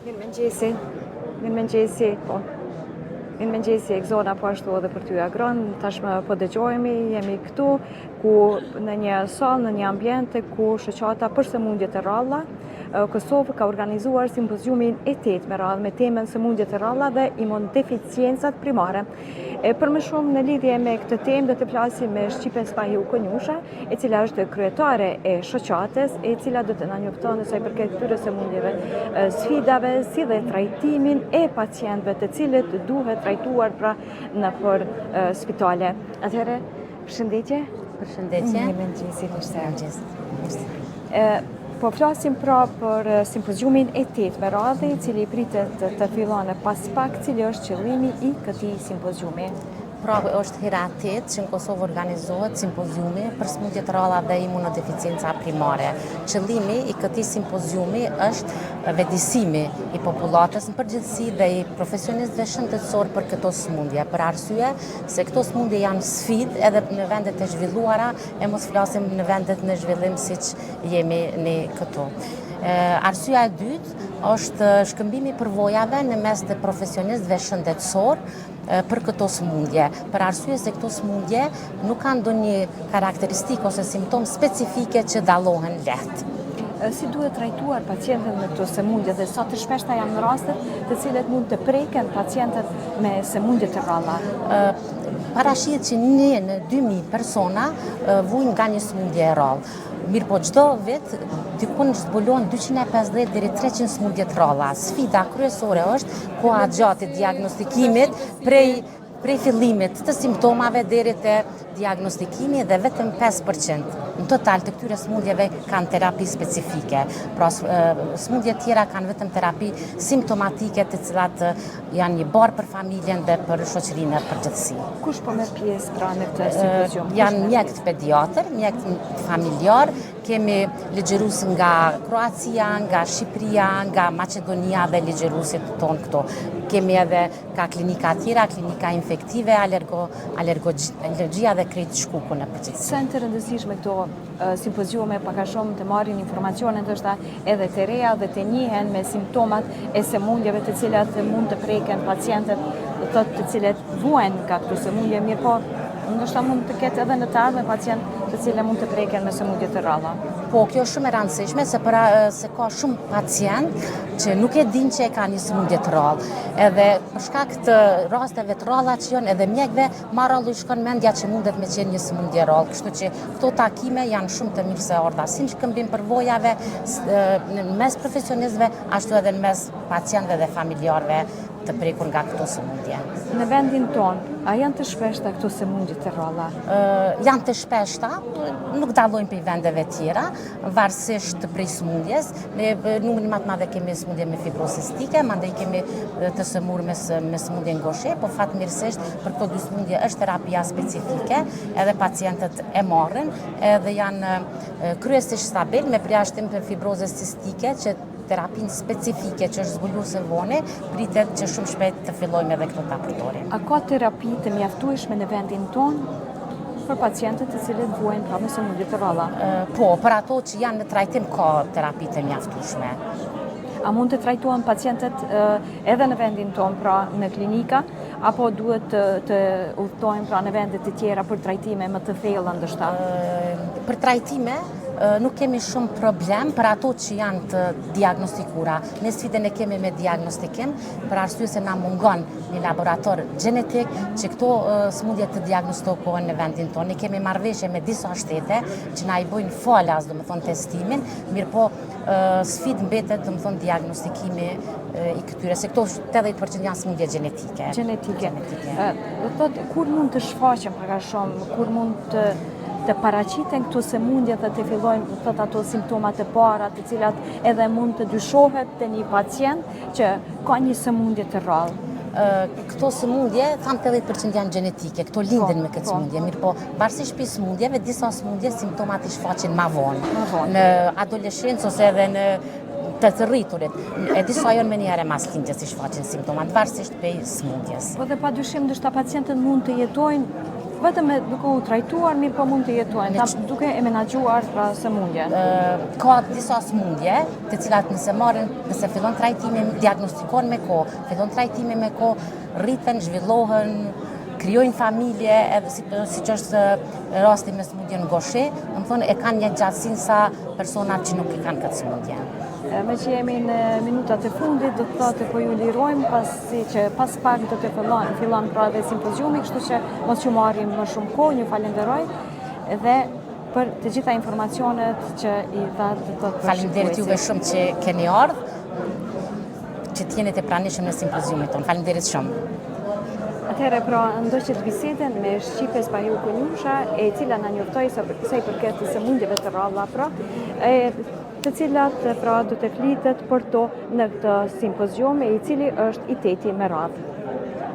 Mirëmëngjesi. Mirëmëngjesi. Po. Mirëmëngjesi, Egzona, po ashtu edhe për ty Agron. Tashmë po dëgjohemi, jemi këtu ku në një sallë, në një ambient ku shoqata për sëmundjet e rralla Kosovë ka organizuar simpoziumin e 8 me radhë me temën sëmundjet e rralla dhe imunodeficiencat primare. Për më shumë në lidhje me këtë temë do të flasim me Shqipen Spahiu Konjusha, e cila është kryetare e shoqatës, e cila do të na njofton sa i përket këtyre sëmundjeve, sfidave, si dhe trajtimin e pacientëve të cilët duhet trajtuar pra nëpër spitale. Atëherë, përshëndetje. Përshëndetje. Mirëmëngjesi, po flasim pra për simpoziumin e 8 me radhë, i cili pritet të fillojë pas pak, cili është qëllimi i këtij simpoziumi. Pra është hera 8 që në Kosovë organizohet simpoziumi për sëmundjet e rralla dhe imunodeficienca primare. Qëllimi i këtij simpoziumi është vetëdijsimi i popullatës në përgjithësi dhe i profesionistëve shëndetësor për këto sëmundje, për arsye se këto sëmundje janë sfidë edhe në vendet e zhvilluara, e mos flasim në vendet në zhvillim siç jemi ne këtu. Arsyeja e dytë është shkëmbimi i përvojave në mes të profesionistëve shëndetësor për këto sëmundje, për arsye se këto sëmundje nuk kanë ndonjë karakteristikë ose simptom specifike që dallohen lehtë. Si duhet trajtuar pacientët me këto sëmundje dhe sa të shpeshta janë rastet të cilët mund të preken pacientët me sëmundje të rralla? Parashihet që 1 në 2000 persona vujnë nga një sëmundje e rrallë. Mirë po çdo vit dikun zbulohen 250 deri 300 sëmundje të rralla. Sfida kryesore është koha gjatë e diagnostikimit prej fillimit të simptomave deri te diagnostikimi dhe vetëm 5% në total të këtyre sëmundjeve kanë terapi specifike. Pra sëmundjet tjera kanë vetëm terapi simptomatike të cilat janë një barë për familjen dhe për shoqërinë në përgjithësi. Kush po merr pjesë pra në këtë simpozium? Janë mjekët pediatër, mjekët familjar, kemi ligjërues nga Kroacia, nga Shqipëria, nga Maqedonia dhe ligjëruesit tonë këto. Kemi edhe ka klinika tjera, klinika infektive, alergjia dhe krejt shkuku në përgjithësi. Sa të rëndësishme këto simpoziume pak a shumë të marrin informacione ndoshta edhe të reja dhe të njihen me simptomat e sëmundjeve të cilat mund të preken pacientët, të cilët vuajnë nga këto sëmundje, mirë po ndoshta mund të ketë edhe në të ardhmen pacient të cilët mund të preken me sëmundje të rralla. Po, kjo është shumë e rëndësishme se ka shumë pacient që nuk e din që e ka një sëmundje të rrallë. Edhe për shkak të rasteve të rralla që janë edhe mjekëve, marrallu i shkon mendja që mundet me qenë një sëmundje rrallë. Kështu që këto takime janë shumë të mirë se ardha si në shkëmbim përvojave në mes profesionistëve, ashtu edhe në mes pacientëve dhe familjarëve të prekur nga këto sëmundje. Në vendin tonë, a janë të shpeshta këto sëmundje të rralla? Janë të shpeshta, nuk dallojnë prej vendeve tjera, varësisht prej sëmundjes. Ne numrin më të madh kemi sëmundje me fibrocistike, mandej kemi të sëmurë me sëmundje ngoshe, po fatmirësisht për këto dy sëmundje është terapia specifike, edhe pacientët e marrin, edhe janë kryesisht stabil me përjashtim për fibrozës cistike që terapinë specifike që është zbuluar vone, pritet që shumë shpejt të fillojmë edhe këto ta përdorim. A ka terapi të mjaftueshme në vendin tonë për pacientët të cilët vuajnë pra me sëmundje të rralla? Po, për ato që janë në trajtim ka terapi të mjaftueshme. A mund të trajtohen pacientët edhe në vendin tonë, pra në klinika, apo duhet të udhtohen pra në vendet të tjera për trajtime më të thella ndoshta? Për trajtime nuk kemi shumë problem për ato që janë të diagnostikura. Ne sfidën e kemi me diagnostikim, për arsye se na mungon një laborator gjenetik që këto sëmundje të diagnostikohen në vendin tonë. Ne kemi marrëveshje me disa shtete që na i bojnë falas, domethënë testimin, mirë po sfidë mbetet domethënë diagnostikimi i këtyre, se këto 80% janë sëmundje gjenetike. Gjenetike. Do thotë kur mund të shfaqen pak a shumë, kur mund të paraqiten këto sëmundje dhe të fillojnë thot ato simptomat e para të cilat edhe mund të dyshohet te një pacient që ka një sëmundje të rrallë. Këto sëmundje, thamë 80% janë gjenetike, këto lindin me këtë sëmundje, mirë po, varësisht për sëmundjeve, disa sëmundje simptomat i shfaqen ma vonë, në adoleshencë ose edhe në të rriturit. E disa janë me njëherë mas lindjes i shfaqen simptomat, varësisht për sëmundjes. Po dhe padyshim ndoshta pacientët mund të jetojnë vetëm duke u trajtuar, mirë po mund të jetojnë, duke e menaxhuar pra sëmundjen. Ka disa sëmundje, të cilat nëse fillon trajtimi, diagnostikohen me kohë, fillon trajtimi me kohë, rriten, zhvillohen, krijojnë familje, edhe siç është rasti me sëmundjen Gaucher, domethënë e kanë një gjatësinë sa personat që nuk e kanë këtë sëmundje. Me që jemi në minutat e fundit, do të thotë po ju lirojmë pasi që pas pak do të fillon pra dhe simpoziumi, kështu që mos ju marrim më shumë kohë, ju falenderoj dhe për të gjitha informacionet që i dhatë të të Faleminderit juve shumë që keni ardhur, që të jeni të pranishëm në simpoziumin tonë. Faleminderit shumë. Atëherë pra ndoqët bisedën me Shqipes Pajuku Njusha, e cila na njoftoi sa i përket sëmundjeve të rralla, pra, të cilat pra do të flitet për to në këtë simpozium, i cili është i 8 me radhë.